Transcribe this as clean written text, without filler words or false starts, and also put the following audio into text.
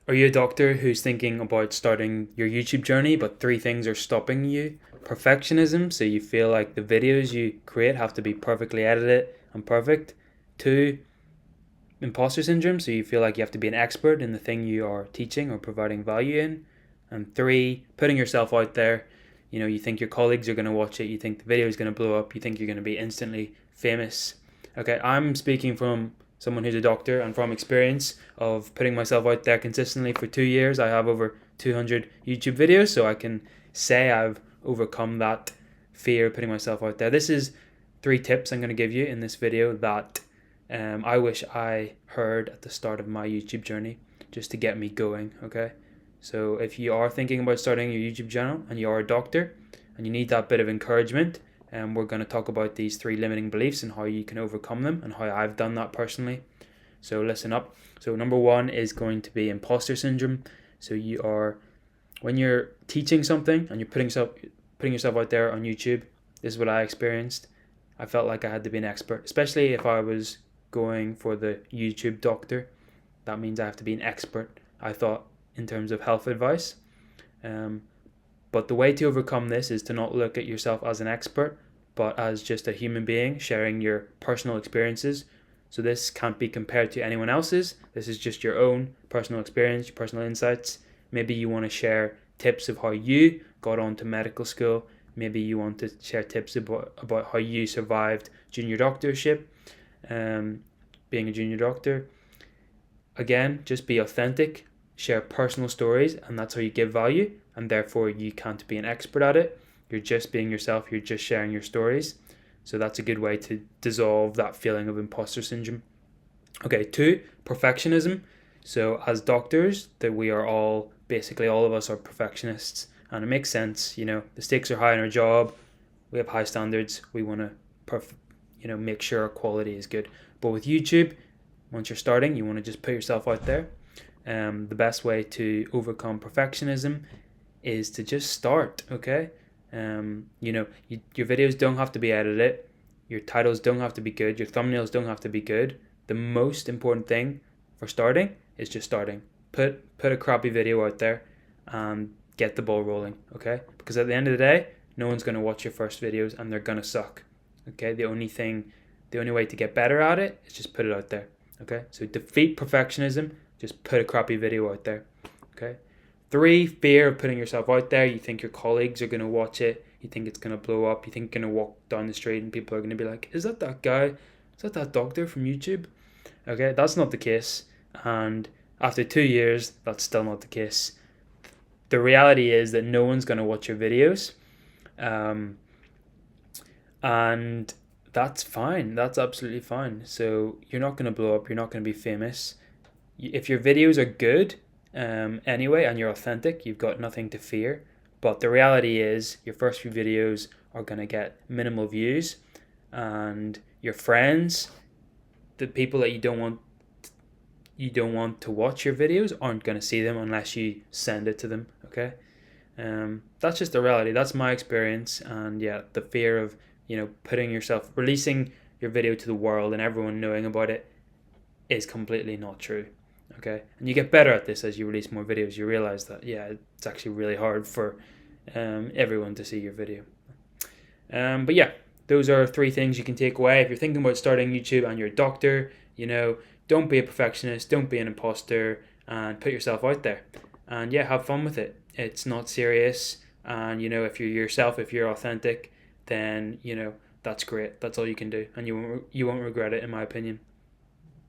Are you a doctor who's thinking about starting your YouTube journey, but three things are stopping you? Perfectionism, so you feel like the videos you create have to be perfectly edited and perfect. Two, imposter syndrome, so you feel like you have to be an expert in the thing you are teaching or providing value in. And three, putting yourself out there. You think your colleagues are going to watch it, you think the video is going to blow up, you think you're going to be instantly famous. Okay, I'm speaking from someone who's a doctor and from experience of putting myself out there consistently for 2 years. I have over 200 YouTube videos, so I can say I've overcome that fear of putting myself out there. This is three tips I'm going to give you in this video that I wish I heard at the start of my YouTube journey just to get me going, okay? So if you are thinking about starting your YouTube channel and you are a doctor and you need that bit of encouragement, we're going to talk about these three limiting beliefs and how you can overcome them and how I've done that personally. So listen up. So number one is going to be imposter syndrome. So when you're teaching something and you're putting yourself out there on YouTube, this is what I experienced. I felt like I had to be an expert, especially if I was going for the YouTube doctor. That means I have to be an expert, I thought, in terms of health advice. But the way to overcome this is to not look at yourself as an expert, but as just a human being sharing your personal experiences. So this can't be compared to anyone else's. This is just your own personal experience, your personal insights. Maybe you want to share tips of how you got onto medical school. Maybe you want to share tips about how you survived junior doctorship, being a junior doctor. Again, just be authentic, share personal stories, and that's how you give value, and therefore you can't be an expert at it. You're just being yourself, you're just sharing your stories. So that's a good way to dissolve that feeling of imposter syndrome. Okay, two, perfectionism. So as doctors, that we are all, basically all of us are perfectionists, and it makes sense. The stakes are high in our job, we have high standards, we want to make sure our quality is good. But with YouTube, once you're starting, you want to just put yourself out there. The best way to overcome perfectionism is to just start, okay? Your videos don't have to be edited, your titles don't have to be good, your thumbnails don't have to be good. The most important thing for starting is just starting. Put a crappy video out there and get the ball rolling, okay? Because at the end of the day, no one's going to watch your first videos and they're going to suck, okay? The only way to get better at it is just put it out there, okay? So defeat perfectionism, just put a crappy video out there, okay? Three, fear of putting yourself out there. You think your colleagues are going to watch it. You think it's going to blow up. You think you're going to walk down the street and people are going to be like, is that guy? Is that doctor from YouTube? Okay, that's not the case. And after 2 years, that's still not the case. The reality is that no one's going to watch your videos. And that's fine. That's absolutely fine. So you're not going to blow up. You're not going to be famous. If your videos are good, anyway, and you're authentic, you've got nothing to fear. But the reality is your first few videos are going to get minimal views, and your friends, the people that you don't want to watch your videos, aren't going to see them unless you send it to them, okay? That's just the reality. That's my experience. And yeah, the fear of releasing your video to the world and everyone knowing about it is completely not true. Okay, and you get better at this as you release more videos. You realize that it's actually really hard for everyone to see your video. But yeah, those are three things you can take away if you're thinking about starting YouTube and you're a doctor. Don't be a perfectionist, don't be an imposter, and put yourself out there. And yeah, have fun with it. It's not serious, and if you're yourself, if you're authentic, then that's great. That's all you can do, and you won't regret it, in my opinion.